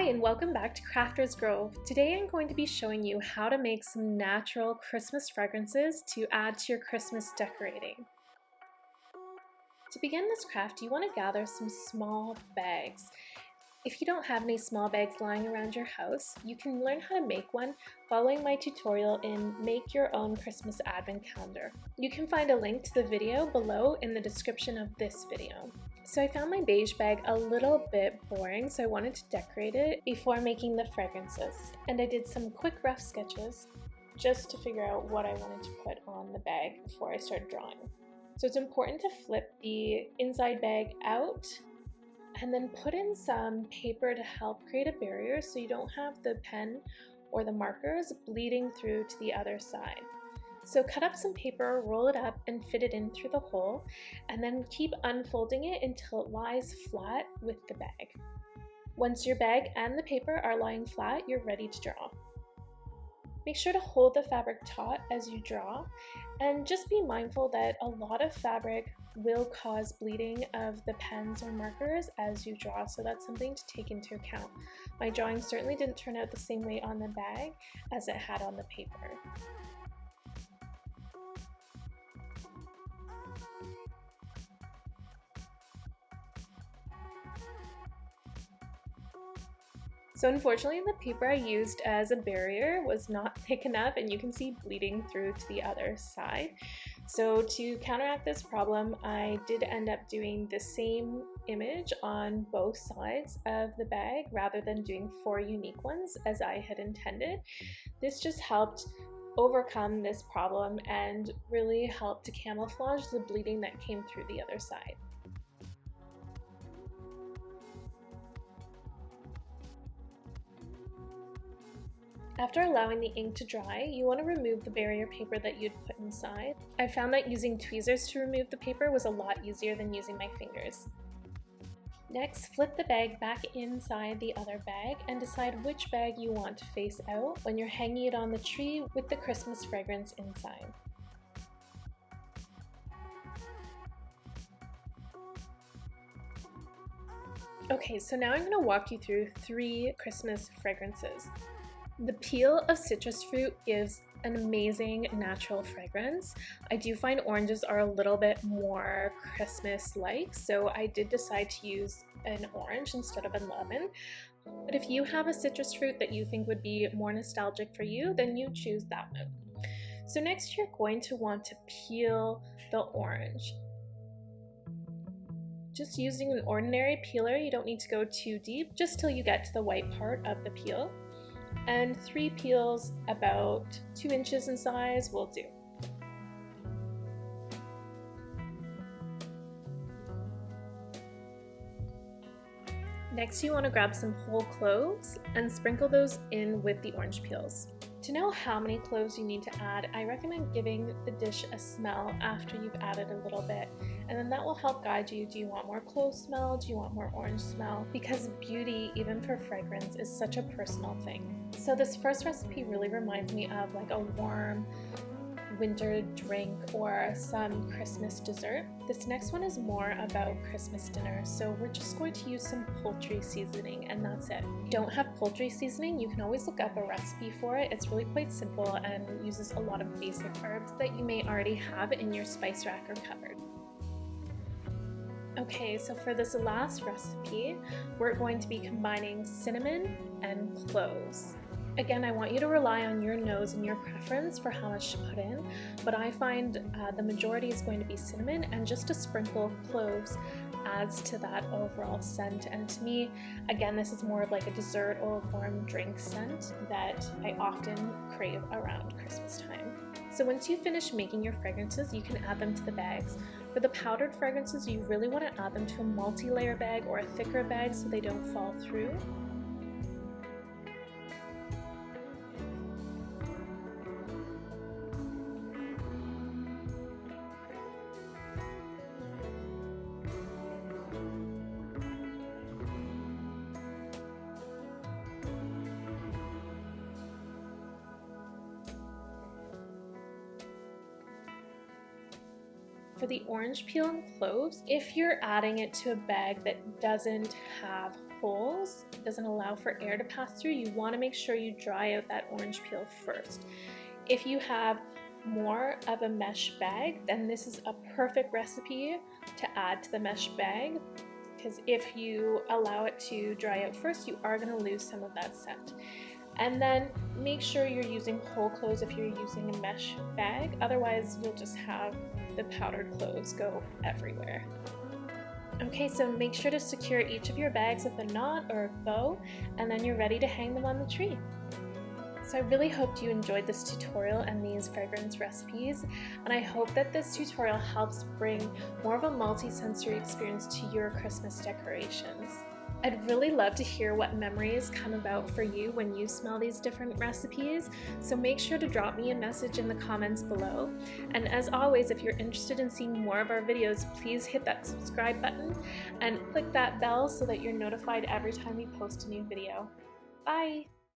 Hi and welcome back to Crafters Grove. Today I'm going to be showing you how to make some natural Christmas fragrances to add to your Christmas decorating. To begin this craft, you want to gather some small bags. If you don't have any small bags lying around your house, you can learn how to make one following my tutorial in Make Your Own Christmas Advent Calendar. You can find a link to the video below in the description of this video. So I found my beige bag a little bit boring, so I wanted to decorate it before making the fragrances. And I did some quick rough sketches just to figure out what I wanted to put on the bag before I started drawing. So it's important to flip the inside bag out and then put in some paper to help create a barrier so you don't have the pen or the markers bleeding through to the other side. So cut up some paper, roll it up and fit it in through the hole, and then keep unfolding it until it lies flat with the bag. Once your bag and the paper are lying flat, you're ready to draw. Make sure to hold the fabric taut as you draw, and just be mindful that a lot of fabric will cause bleeding of the pens or markers as you draw, so that's something to take into account. My drawing certainly didn't turn out the same way on the bag as it had on the paper. So unfortunately, the paper I used as a barrier was not thick enough, and you can see bleeding through to the other side. So to counteract this problem, I did end up doing the same image on both sides of the bag rather than doing 4 unique ones as I had intended. This just helped overcome this problem and really helped to camouflage the bleeding that came through the other side. After allowing the ink to dry, you want to remove the barrier paper that you'd put inside. I found that using tweezers to remove the paper was a lot easier than using my fingers. Next, flip the bag back inside the other bag and decide which bag you want to face out when you're hanging it on the tree with the Christmas fragrance inside. Okay, so now I'm going to walk you through 3 Christmas fragrances. The peel of citrus fruit gives an amazing natural fragrance. I do find oranges are a little bit more Christmas-like, so I did decide to use an orange instead of a lemon. But if you have a citrus fruit that you think would be more nostalgic for you, then you choose that one. So next you're going to want to peel the orange. Just using an ordinary peeler, you don't need to go too deep, just till you get to the white part of the peel. And 3 peels about 2 inches in size will do. Next, you want to grab some whole cloves and sprinkle those in with the orange peels. To know how many cloves you need to add, I recommend giving the dish a smell after you've added a little bit, and then that will help guide you. Do you want more clove smell? Do you want more orange smell? Because beauty, even for fragrance, is such a personal thing. So this first recipe really reminds me of like a warm winter drink or some Christmas dessert. This next one is more about Christmas dinner, so we're just going to use some poultry seasoning and that's it. If you don't have poultry seasoning, you can always look up a recipe for it. It's really quite simple and uses a lot of basic herbs that you may already have in your spice rack or cupboard. Okay, so for this last recipe, we're going to be combining cinnamon and cloves. Again, I want you to rely on your nose and your preference for how much to put in, but I find the majority is going to be cinnamon, and just a sprinkle of cloves adds to that overall scent. And to me, again, this is more of like a dessert or warm drink scent that I often crave around Christmas time. So once you finish making your fragrances, you can add them to the bags. For the powdered fragrances, you really want to add them to a multi-layer bag or a thicker bag so they don't fall through. For the orange peel and cloves, if you're adding it to a bag that doesn't have holes, it doesn't allow for air to pass through, you want to make sure you dry out that orange peel first. If you have more of a mesh bag, then this is a perfect recipe to add to the mesh bag, because if you allow it to dry out first, you are going to lose some of that scent. And then make sure you're using whole cloves if you're using a mesh bag, otherwise you'll just have the powdered cloves go everywhere. Okay, so make sure to secure each of your bags with a knot or a bow, and then you're ready to hang them on the tree. So I really hoped you enjoyed this tutorial and these fragrance recipes, and I hope that this tutorial helps bring more of a multi-sensory experience to your Christmas decorations. I'd really love to hear what memories come about for you when you smell these different recipes, so make sure to drop me a message in the comments below. And as always, if you're interested in seeing more of our videos, please hit that subscribe button and click that bell so that you're notified every time we post a new video. Bye!